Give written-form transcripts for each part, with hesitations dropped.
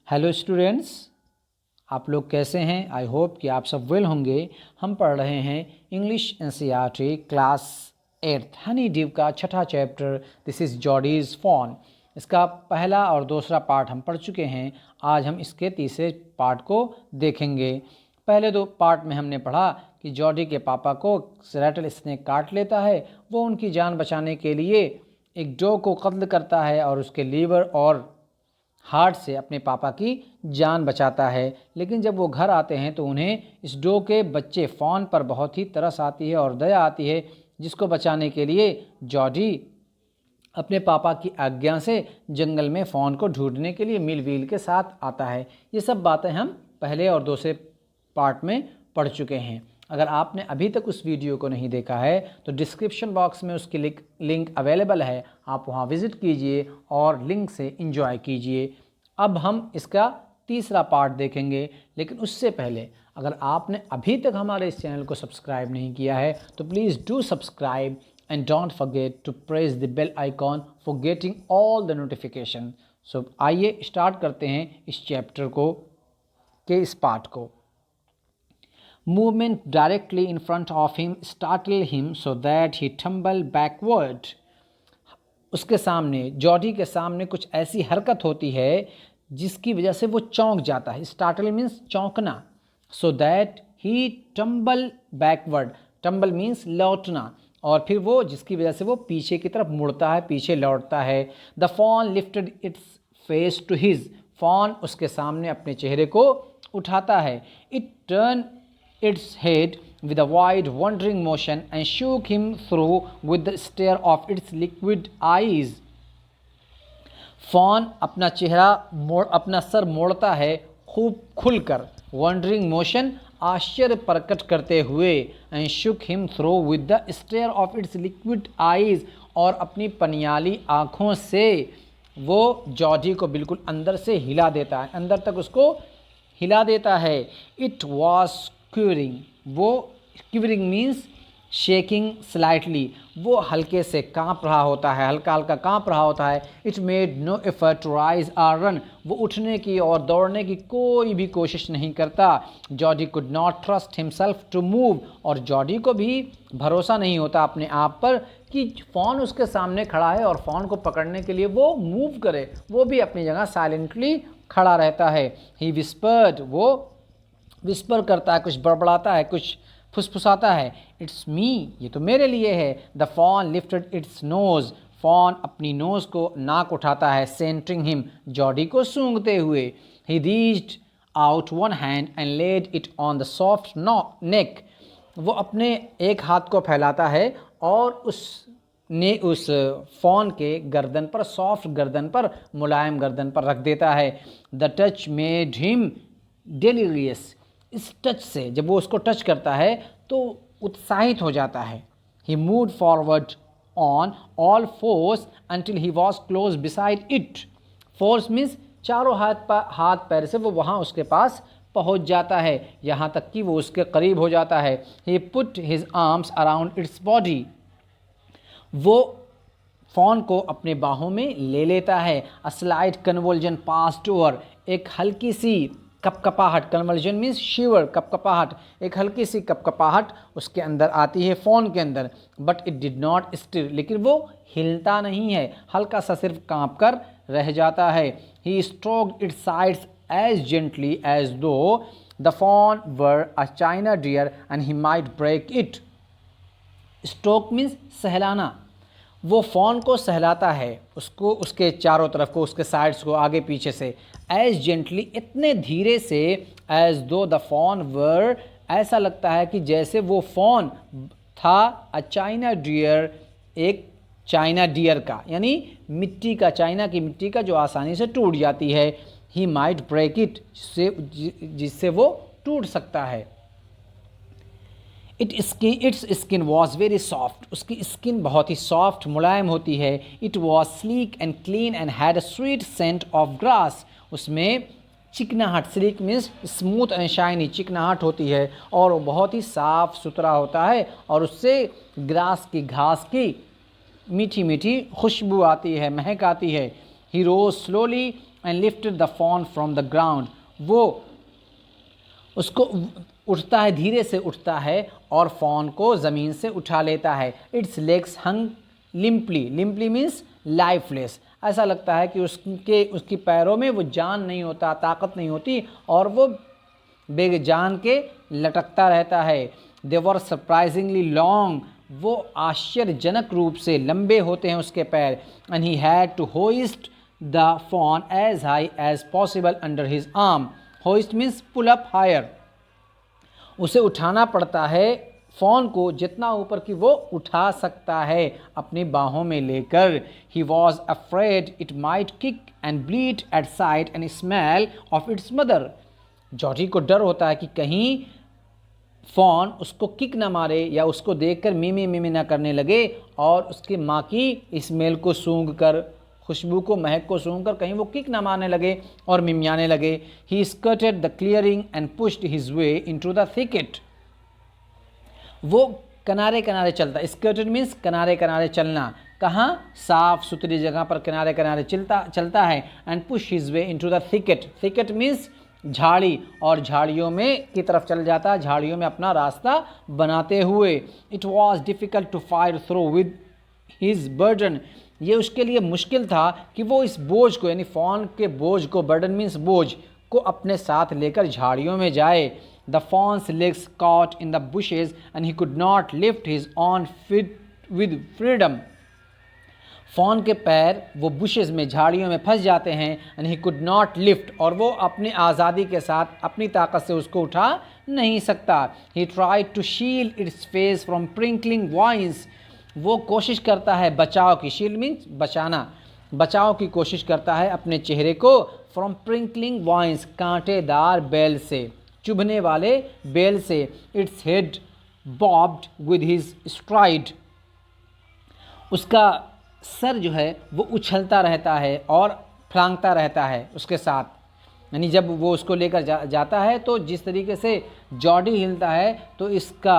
Hello students, आप लोग कैसे हैं? आई होप कि आप सब वेल होंगे। हम पढ़ रहे हैं English NCERT class 8 Honey due का छठा चैप्टर दिस इज़ जॉडीज़ फ़ॉन। इसका पहला और दूसरा पार्ट हम पढ़ चुके हैं। आज हम इसके तीसरे पार्ट को देखेंगे। पहले दो पार्ट में हमने पढ़ा कि जॉडी के पापा को रैटल स्नेक काट लेता है। वो उनकी जान बचाने के लिए एक डॉग को कत्ल करता है और उसके लीवर और हार्ट से अपने पापा की जान बचाता है। लेकिन जब वो घर आते हैं तो उन्हें इस डो के बच्चे फ़ॉन पर बहुत ही तरस आती है और दया आती है, जिसको बचाने के लिए जॉडी अपने पापा की आज्ञा से जंगल में फ़ॉन को ढूंढने के लिए मिल व्हील के साथ आता है। ये सब बातें हम पहले और दूसरे पार्ट में पढ़ चुके हैं। अगर आपने अभी तक उस वीडियो को नहीं देखा है तो डिस्क्रिप्शन बॉक्स में उसकी लिंक अवेलेबल है, आप वहां विज़िट कीजिए और लिंक से एंजॉय कीजिए। अब हम इसका तीसरा पार्ट देखेंगे, लेकिन उससे पहले अगर आपने अभी तक हमारे इस चैनल को सब्सक्राइब नहीं किया है तो please do subscribe and don't forget to press the bell icon for getting all the notification. So आइए स्टार्ट करते हैं इस चैप्टर को के इस पार्ट को। Movement directly in front of him startled him so that he tumbled backward. उसके सामने, जॉडी के सामने कुछ ऐसी हरकत होती है जिसकी वजह से वो चौंक जाता है। स्टार्टल मीन्स चौंकना। So that he tumble backward, tumble means लौटना, और फिर वो जिसकी वजह से वो पीछे की तरफ मुड़ता है, पीछे लौटता है। The fawn lifted its face to his, fawn उसके सामने अपने चेहरे को उठाता है। It turn its head with a wide wandering motion and shook him through with the stare of its liquid eyes. Fawn अपना चेहरा अपना सर मोड़ता है खूब खुलकर, वॉन्डरिंग मोशन आश्चर्य प्रकट करते हुए, and shook him through with the stare of its liquid eyes, और अपनी पनियाली आँखों से वो जॉडी को बिल्कुल अंदर से हिला देता है, अंदर तक उसको हिला देता है। इट वॉज क्यूरिंग, वो क्यूरिंग मीन्स शेकिंग स्लाइटली, वो हल्के से कांप रहा होता है, हल्का हल्का कांप रहा होता है। It made no effort to rise or run, वो उठने की और दौड़ने की कोई भी कोशिश नहीं करता। Jody could not trust himself to move, और जॉडी को भी भरोसा नहीं होता अपने आप पर कि फ़ॉन उसके सामने खड़ा है और फ़ॉन को पकड़ने के लिए वो मूव करे। वो भी अपनी जगह साइलेंटली खड़ा रहता है। ही विस्पर्ड, वो विस्पर करता है, कुछ बड़बड़ाता है, कुछ फुसफुसाता है। इट्स मी, ये तो मेरे लिए है। The fawn lifted its nose, fawn अपनी नोज़ को, नाक उठाता है, सेंटरिंग हिम, जॉडी को सूंघते हुए। He reached out one hand and laid it on the soft neck, वो अपने एक हाथ को फैलाता है और उस फॉन के गर्दन पर, सॉफ्ट गर्दन पर, मुलायम गर्दन पर रख देता है। The touch made him delirious, इस टच से, जब वो उसको टच करता है तो उत्साहित हो जाता है। He moved forward on all fours until he was close beside it, fours means चारों हाथ पैर से वो वहाँ उसके पास पहुँच जाता है, यहाँ तक कि वो उसके करीब हो जाता है। He put his arms around its body, वो फ़ॉन को अपने बाहों में ले लेता है। A slight convulsion passed over, एक हल्की सी कपकपाहट, कन्वल्जन मीन्स शिवर, कपकपाहट, एक हल्की सी कपकपाहट उसके अंदर आती है, फ़ोन के अंदर। But it did not stir, लेकिन वो हिलता नहीं है, हल्का सा सिर्फ कांप कर रह जाता है। He stroked its sides as gently as though the fawn were a china deer and he might break it. Stroke means सहलाना, वो फ़ॉन को सहलाता है, उसको, उसके चारों तरफ को, उसके साइड्स को, आगे पीछे से। एज जेंटली, इतने धीरे से, एज दो द फॉन वर, ऐसा लगता है कि जैसे वो फ़ॉन था अ चाइना डियर, एक चाइना डियर का, यानी मिट्टी का, चाइना की मिट्टी का जो आसानी से टूट जाती है। ही माइट ब्रेक इट, जिससे वो टूट सकता है। Its skin was very soft, उसकी स्किन बहुत ही सॉफ्ट, मुलायम होती है। It was sleek and clean and had a sweet scent of grass, उसमें चिकनाहट, sleek means smooth and shiny, चिकनाहट होती है और वो बहुत ही साफ़ सुथरा होता है, और उससे ग्रास की, घास की मीठी मीठी खुशबू आती है, महक आती है। He rose slowly and lifted the fawn from the ground. वो उसको उठता है, धीरे से उठता है और फॉन को ज़मीन से उठा लेता है। Its legs hung limply, limply means lifeless. ऐसा लगता है कि उसकी पैरों में वो जान नहीं होता, ताकत नहीं होती और वो बेजान के लटकता रहता है। दे वर सरप्राइजिंगली लॉन्ग, वो आश्चर्यजनक रूप से लंबे होते हैं उसके पैर। And he had to hoist the fawn as high as possible under his arm. Hoist means pull up higher, उसे उठाना पड़ता है फ़ॉन को जितना ऊपर की वो उठा सकता है अपनी बाहों में लेकर। He was afraid it might kick and bleed at sight and smell of its mother. Georgie को डर होता है कि कहीं फ़ॉन उसको किक ना मारे या उसको देखकर मिमी मिमी ना करने लगे और उसकी माँ की स्मेल को सूंघ कर, खुशबू को, महक को सूंघ कर कहीं वो किक ना मारने लगे और मिमियाने लगे। He skirted the clearing and pushed his way into the thicket. वो किनारे किनारे चलता, स्कर्टेड मीन्स किनारे किनारे चलना, कहाँ, साफ सुथरी जगह पर किनारे किनारे चलता है। And push his way into the thicket, thicket means झाड़ी, और झाड़ियों में की तरफ चल जाता है, झाड़ियों में अपना रास्ता बनाते हुए। It was difficult to fire through with his burden, ये उसके लिए मुश्किल था कि वो इस बोझ को, यानी फ़ॉन के बोझ को, बर्डन मीन्स बोझ को, अपने साथ लेकर झाड़ियों में जाए। The fawn's legs caught in the bushes and he could not lift his own feet with freedom. Fawn के पैर वो बुशेज में, झाड़ियों में फंस जाते हैं। And he could not lift, और वो अपनी आज़ादी के साथ अपनी ताकत से उसको उठा नहीं सकता। He tried to shield its face from prickling vines, वो कोशिश करता है बचाव की, शील्ड मीन्स बचाना, बचाव की कोशिश करता है अपने चेहरे को, फ्रॉम प्रिंकलिंग वाइन्स, कांटेदार बेल से, चुभने वाले बेल से। Its head barbed with his STRIDE, उसका सर जो है वो उछलता रहता है और फलांगता रहता है उसके साथ, यानी जब वो उसको लेकर जाता है तो जिस तरीके से जॉडी हिलता है तो इसका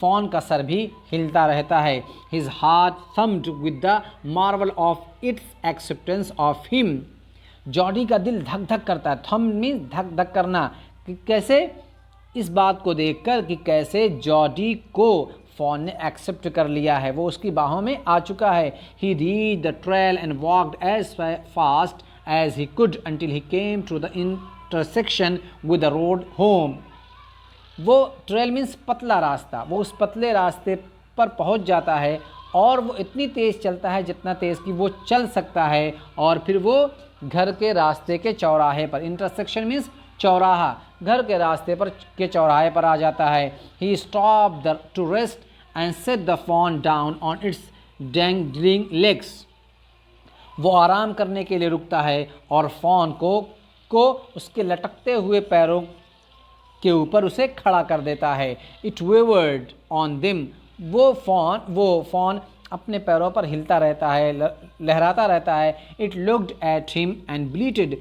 फ़ॉन का सर भी हिलता रहता है। His heart thumbed with the Marvel of its acceptance of him, Jordi का दिल धक धक करता है, थम मीन्स धक धक करना, कि कैसे, इस बात को देखकर कि कैसे जॉडी को फ़ॉन ने एक्सेप्ट कर लिया है, वो उसकी बाहों में आ चुका है। He read the trail and walked as fast as he could until he came to the intersection with the road home. वो ट्रेल मीन्स पतला रास्ता, वो उस पतले रास्ते पर पहुंच जाता है और वो इतनी तेज़ चलता है जितना तेज़ कि वो चल सकता है, और फिर वो घर के रास्ते के चौराहे पर, इंटरसेक्शन मीन्स चौराहा, घर के रास्ते पर के चौराहे पर आ जाता है। He stop the to rest and set the fawn down on its dangling legs, वो आराम करने के लिए रुकता है और फ़ॉन को उसके लटकते हुए पैरों के ऊपर उसे खड़ा कर देता है। इट वेवर्ड ऑन दिम, वो फ़ॉन अपने पैरों पर हिलता रहता है, लहराता रहता है। It looked at him and bleated,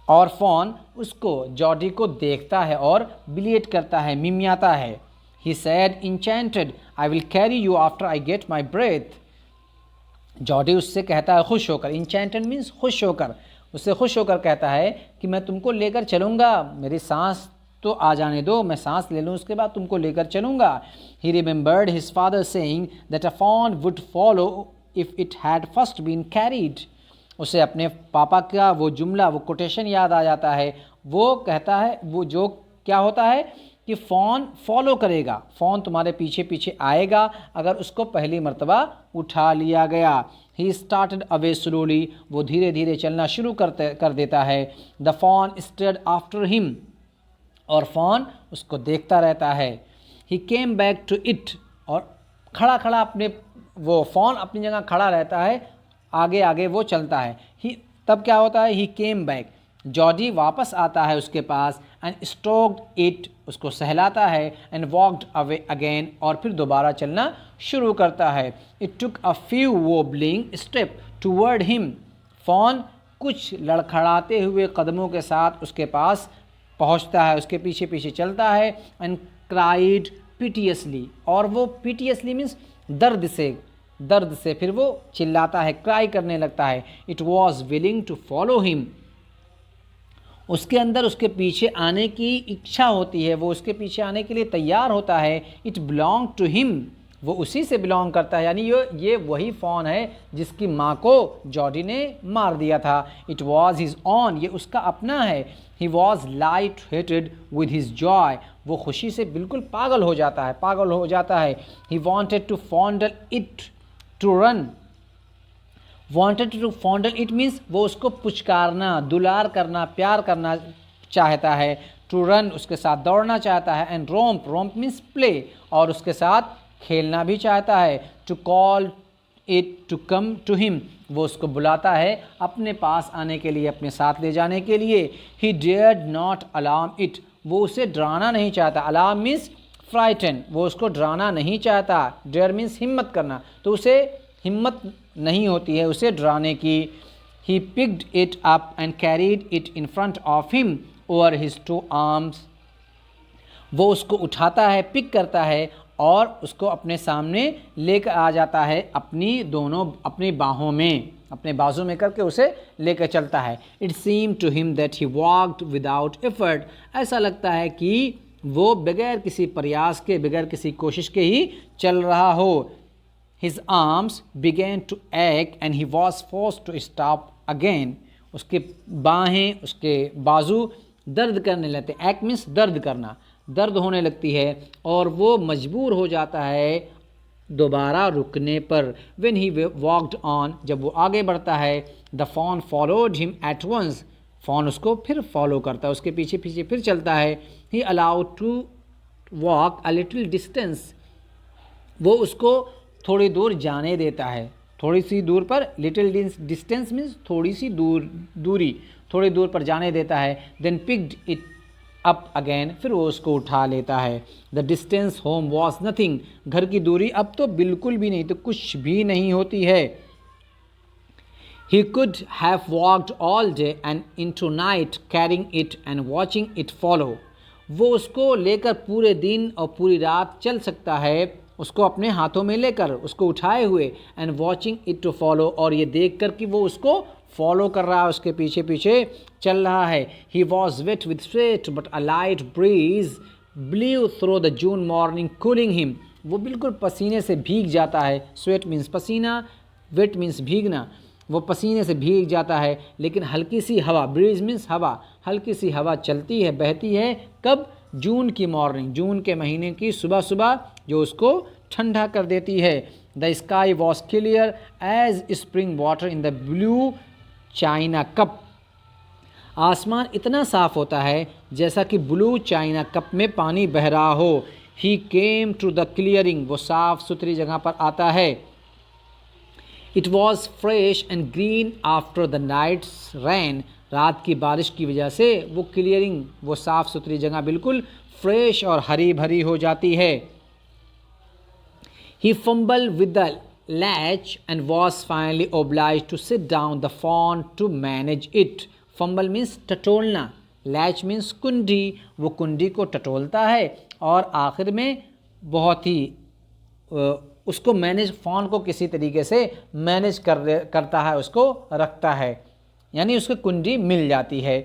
और फ़ॉन उसको, जॉडी को देखता है और ब्लीट करता है, मिमियाता है। He said enchanted I will carry you after I get my breath, Jody उससे कहता है खुश होकर, इंचेंटेड मीन्स खुश होकर, उससे खुश होकर कहता है कि मैं तुमको लेकर चलूँगा, मेरी सांस तो आ जाने दो, मैं सांस ले लूँ, उसके बाद तुमको लेकर चलूँगा। He remembered his father saying that a fawn would follow if it had first been carried, उसे अपने पापा का वो जुमला, वो कोटेशन याद आ जाता है। वो कहता है, वो जो क्या होता है कि फ़ॉन फॉलो करेगा, फ़ॉन तुम्हारे पीछे पीछे आएगा अगर उसको पहली मर्तबा उठा लिया गया। ही स्टार्टेड अवे स्लोली, वो धीरे धीरे चलना शुरू कर देता है। The fawn stayed after him, और फ़ॉन उसको देखता रहता है। He came back to it, और खड़ा खड़ा अपने, वो फ़ॉन अपनी जगह खड़ा रहता है, आगे आगे वो चलता है। ही तब क्या होता है, ही केम बैक, जॉडी वापस आता है उसके पास, एंड स्ट्रोक्ड इट, उसको सहलाता है, एंड वॉक्ड अवे अगेन, और फिर दोबारा चलना शुरू करता है। It took a few wobbling step toward him, fawn कुछ लड़खड़ाते हुए कदमों के साथ उसके पास पहुंचता है, उसके पीछे पीछे चलता है। एंड क्राइड पिटियसली, और वो पिटियसली मीन्स दर्द से, दर्द से फिर वो चिल्लाता है, क्राई करने लगता है। It was willing to follow him, उसके अंदर उसके पीछे आने की इच्छा होती है, वो उसके पीछे आने के लिए तैयार होता है। इट बिलोंग टू हिम, वो उसी से बिलोंग करता है, यानी ये वही फ़ॉन है जिसकी माँ को जॉडी ने मार दिया था। इट वॉज हिज ऑन, ये उसका अपना है। He was light headed with his joy, वो खुशी से बिल्कुल पागल हो जाता है। He wanted to fondle it to run, wanted to fondle it means वो उसको पुचकारना, दुलार करना, प्यार करना चाहता है। टू रन, उसके साथ दौड़ना चाहता है। And romp, romp means play, और उसके साथ खेलना भी चाहता है। To call it to come to him, वो उसको बुलाता है अपने पास आने के लिए, अपने साथ ले जाने के लिए। ही डेयर्ड नॉट अलार्म इट, वो उसे डराना नहीं चाहता। अलार्म मीन्स फ्राइटन, वो उसको डराना नहीं चाहता। डेयर मीन्स हिम्मत करना, तो उसे हिम्मत नहीं होती है उसे डराने की। He picked it up and carried it in front of him over his two arms, वो उसको उठाता है, पिक करता है और उसको अपने सामने लेकर आ जाता है, अपनी बाहों में, अपने बाजू में करके उसे लेकर चलता है। It seem to him that he walked without effort, ऐसा लगता है कि वो बगैर किसी प्रयास के, बगैर किसी कोशिश के ही चल रहा हो। His arms began to ache and he was forced to stop again. उसके बाहें, उसके बाजू दर्द करने लगते। Ache means दर्द करना, दर्द होने लगती है और वो मजबूर हो जाता है दोबारा रुकने पर। When he walked on, जब वो आगे बढ़ता है, the fawn followed him at once. fawn उसको फिर फॉलो करता है, उसके पीछे पीछे फिर चलता है। He allowed to walk a little distance. वो उसको थोड़ी दूर जाने देता है, थोड़ी सी दूर पर, लिटिल डिस्टेंस मीन्स थोड़ी सी दूरी, थोड़ी दूर पर जाने देता है। Then picked it up again, फिर वो उसको उठा लेता है। The distance home was nothing, घर की दूरी अब तो बिल्कुल भी नहीं, तो कुछ भी नहीं होती है। He could have walked all day and into night carrying it and watching it follow, वो उसको लेकर पूरे दिन और पूरी रात चल सकता है, उसको अपने हाथों में लेकर, उसको उठाए हुए। And watching it to follow, और ये देख कर कि वो उसको फॉलो कर रहा है, उसके पीछे पीछे चल रहा है। He was wet with sweat but a light breeze blew through the June morning cooling him, वो बिल्कुल पसीने से भीग जाता है। स्वेट मीन्स पसीना, वेट मीन्स भीगना, वो पसीने से भीग जाता है। लेकिन हल्की सी हवा, ब्रीज मीन्स हवा, हल्की सी हवा चलती है, बहती है। कब? जून की मॉर्निंग, जून के महीने की सुबह सुबह, जो उसको ठंडा कर देती है। The sky was clear as spring water in the blue china cup, आसमान इतना साफ होता है जैसा कि ब्लू चाइना कप में पानी बह रहा हो। He came to the clearing, वो साफ सुथरी जगह पर आता है। It was fresh and green after the night's rain, रात की बारिश की वजह से वो क्लियरिंग, वो साफ़ सुथरी जगह बिल्कुल फ्रेश और हरी भरी हो जाती है। He fumble with the latch and was finally obliged to sit down the fawn to manage it. Fumble means टटोलना, लैच मीन्स कुंडी, वो कुंडी को टटोलता है और आखिर में बहुत ही उसको मैनेज, फ़ॉन को किसी तरीके से मैनेज करता है, उसको रखता है, यानी उसको कुंडी मिल जाती है।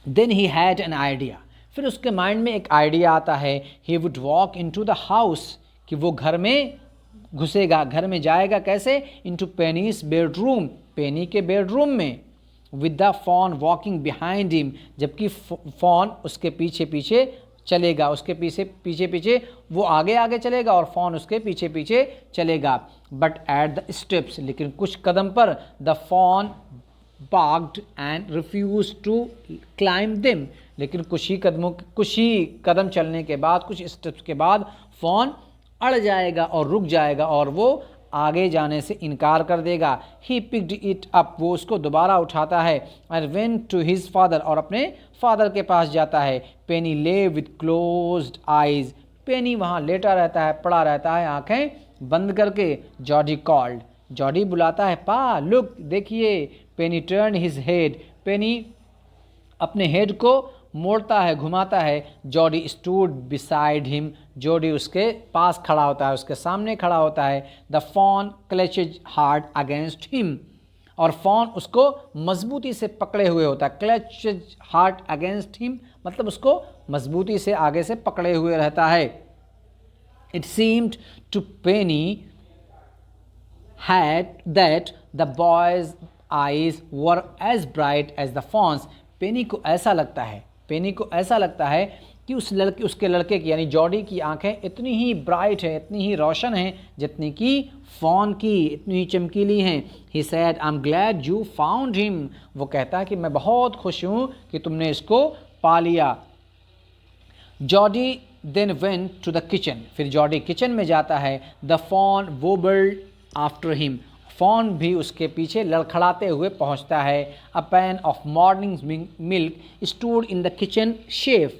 Then he had an idea, फिर उसके माइंड में एक आइडिया आता है। He would walk into the house, कि वो घर में घुसेगा, घर में जाएगा। कैसे? इनटू पेनीज बेडरूम, पेनी के बेडरूम में। With the fawn walking behind him, जबकि फॉन उसके पीछे पीछे चलेगा, उसके पीछे पीछे वो आगे आगे चलेगा और फॉन उसके पीछे पीछे चलेगा। बट एट द स्टेप्स, लेकिन कुछ कदम पर, the fawn balked and refuse to climb them, लेकिन कुछ ही कदम चलने के बाद, कुछ स्टेप्स के बाद फॉन अड़ जाएगा और रुक जाएगा और वो आगे जाने से इनकार कर देगा। ही पिक्ड इट अप, वो उसको दोबारा उठाता है। And went to his father, और अपने फादर के पास जाता है। पेनी ले विद क्लोज्ड आइज, पेनी वहाँ लेटा रहता है, पड़ा रहता है आंखें बंद करके। जॉडी कॉल्ड, जॉडी बुलाता है, पा लुक, देखिए। पेनी टर्न हिज हेड, पेनी अपने हेड को मोड़ता है, घुमाता है। Jordi stood beside him, Jordi उसके पास खड़ा होता है, उसके सामने खड़ा होता है। The fawn clutches hard against him, और फॉन उसको मजबूती से पकड़े हुए होता है। क्लचेज हार्ड अगेंस्ट हिम मतलब उसको मजबूती से आगे से पकड़े हुए रहता है। It seemed to Penny had that the boy's eyes were as bright as the fawn's। पेनी को ऐसा लगता है कि उसके लड़के की यानी जॉडी की आंखें इतनी ही ब्राइट है, इतनी ही रोशन हैं जितनी कि फॉन की इतनी ही चमकीली हैं। ही said I am glad you found him, वो कहता है कि मैं बहुत खुश हूँ कि तुमने इसको पा लिया। Jody then went to the kitchen, फिर जॉडी किचन में जाता है। The fawn wobbled after him, fawn भी उसके पीछे लड़खड़ाते हुए पहुंचता है। A pan of morning milk stood in the kitchen shelf,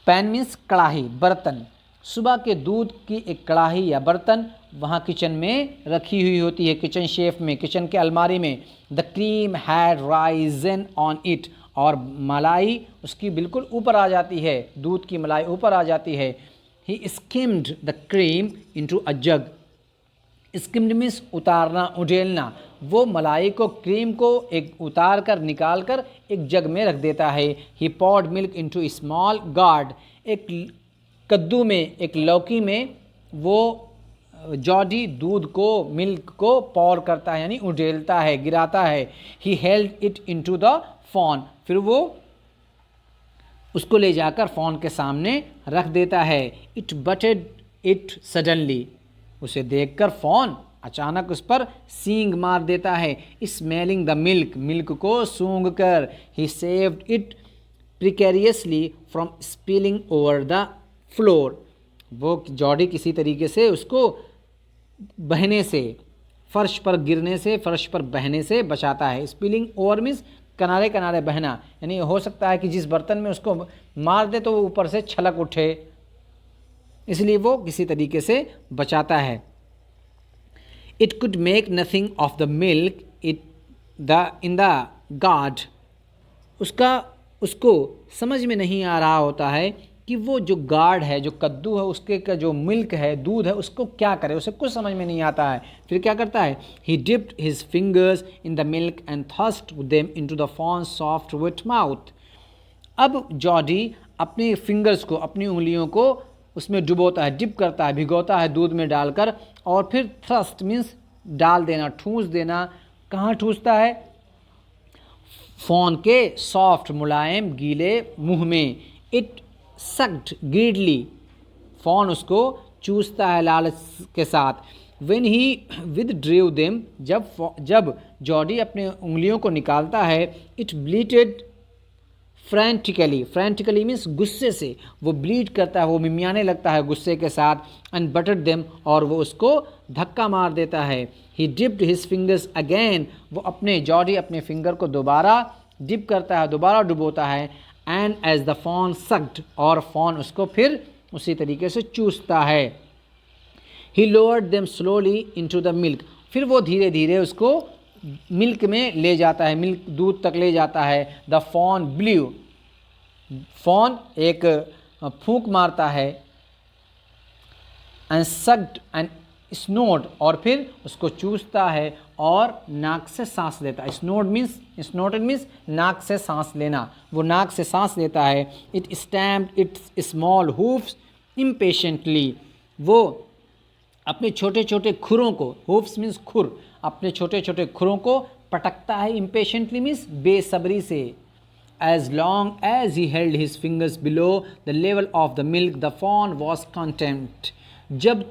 pan means कढ़ाई, बर्तन। सुबह के दूध की एक कढ़ाई या बर्तन वहाँ किचन में रखी हुई होती है, किचन शेफ में, किचन के अलमारी में। The cream had Ryzen on it, और मलाई उसकी बिल्कुल ऊपर आ जाती है, दूध की मलाई ऊपर आ जाती है। He skimmed the cream into a jug, skimmed means उतारना, उडेलना। वो मलाई को, क्रीम को एक उतार कर निकाल कर एक जग में रख देता है। He poured milk into small gourd, एक कद्दू में, एक लौकी में वो जॉडी दूध को, मिल्क को पॉर करता है यानी उडेलता है, गिराता है। He held it into the fawn, फिर वो उसको ले जाकर फॉन के सामने रख देता है। इट बटेड इट सडनली, उसे देखकर फॉन अचानक उस पर सींग मार देता है। स्मेलिंग द मिल्क, मिल्क को सूंघ कर। He saved it precariously from spilling over the floor, वो जॉडी किसी तरीके से उसको बहने से, फर्श पर गिरने से, फर्श पर बहने से बचाता है। स्पिलिंग ओवर मीन्स किनारे किनारे बहना, यानी हो सकता है कि जिस बर्तन में उसको मार दे तो वो ऊपर से छलक उठे, इसलिए वो किसी तरीके से बचाता है। It could make nothing of the milk in the guard, उसको समझ में नहीं आ रहा होता है कि वो जो गार्ड है, जो कद्दू है, उसके का जो मिल्क है, दूध है, उसको क्या करे, उसे कुछ समझ में नहीं आता है। फिर क्या करता है? He dipped his fingers in the milk and thrust them into the fawn's soft wet mouth. अब जॉडी अपने फिंगर्स को, अपनी उंगलियों को उसमें डुबोता है, डिप करता है, भिगोता है दूध में डालकर, और फिर थ्रस्ट मीन्स डाल देना, ठूंस देना। कहाँ ठूंसता है? फॉन के सॉफ्ट, मुलायम, गीले मुंह में। इट सक्ड ग्रीडली, फॉन उसको चूसता है लालच के साथ। व्हेन ही विदड्रू देम, जब जॉडी अपने उंगलियों को निकालता है, इट ब्लीटेड फ्रैंटिकली मीन्स गुस्से से, वो ब्लीड करता है, वो मिमियाने लगता है गुस्से के साथ। एंड बटड देम, और वो उसको धक्का मार देता है। He dipped his fingers again, वो जॉडी अपने फिंगर को दोबारा डिप करता है, दोबारा डुबोता है। And as the fawn sucked, और फॉन उसको फिर उसी तरीके से चूसता है। He lowered them slowly into the milk, फिर वो धीरे धीरे उसको मिल्क में ले जाता है, मिल्क दूध तक ले जाता है। द फॉन ब्ल्यू, फॉन एक फूंक मारता है। एंड सक्ड एंड स्नोड, और फिर उसको चूसता है और नाक से सांस लेता है। स्नोटेड मीन्स नाक से सांस लेना, वो नाक से सांस लेता है। It stamped it's small hoofs impatiently, वो अपने छोटे छोटे खुरों को, हूफ्स मीन्स खुर, अपने छोटे छोटे खुरों को पटकता है। इम्पेशेंटली मीन्स बेसब्री से। As long as he held his fingers below the level of the milk the fawn was contempt, जब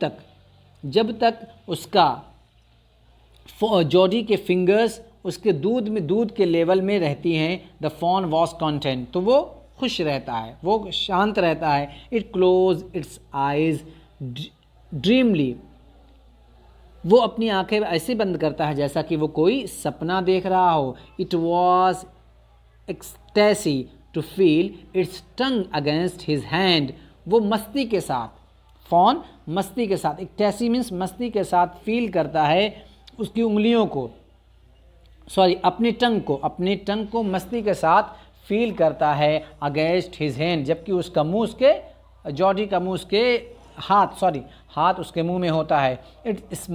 तक उसका जॉडी के फिंगर्स उसके दूध के लेवल में रहती हैं, द फॉन वॉज कंटेंट, तो वो खुश रहता है, वो शांत रहता है। इट क्लोज इट्स आइज ड्रीमली, वो अपनी आंखें ऐसे बंद करता है जैसा कि वो कोई सपना देख रहा हो। It was ecstasy to feel its tongue against his hand, वो मस्ती के साथ, फॉन मस्ती के साथ, एक्सटेसी मीन्स मस्ती के साथ फील करता है उसकी उंगलियों को, अपने टंग को मस्ती के साथ फील करता है अगेंस्ट हिज हैंड, जबकि उसका मुंह उसके जॉडी का मुंह उसके हाथ उसके मुंह में होता है। It's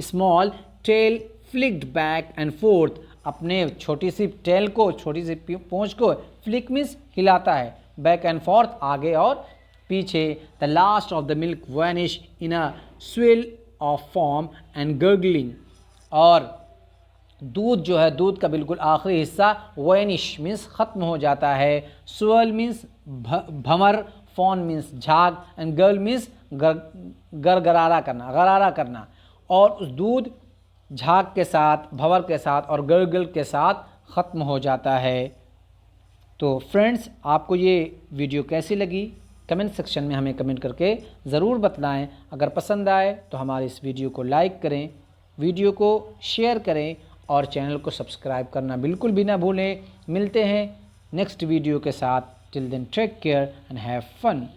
small tell flicked back and fourth, अपने छोटी सी टेल को, छोटी सी पूंछ को फ्लिक मीन्स हिलाता है, बैक एंड फोर्थ आगे और पीछे। The last of the milk vanish in a swirl of form and gargling, और दूध जो है, दूध का बिल्कुल आखिरी हिस्सा वैनिश मीन्स ख़त्म हो जाता है, स्वेल मीन्स भंवर, फॉन मीन्स झाग एंड गर्ल मीन्स गरारा करना, और उस दूध झाग के साथ, भंवर के साथ और गर्गल के साथ ख़त्म हो जाता है। तो फ्रेंड्स, आपको ये वीडियो कैसी लगी कमेंट सेक्शन में हमें कमेंट करके ज़रूर बतलाएं। अगर पसंद आए तो हमारे इस वीडियो को लाइक करें, वीडियो को शेयर करें और चैनल को सब्सक्राइब करना बिल्कुल भी ना भूलें। मिलते हैं नेक्स्ट वीडियो के साथ। Till then take care and have fun.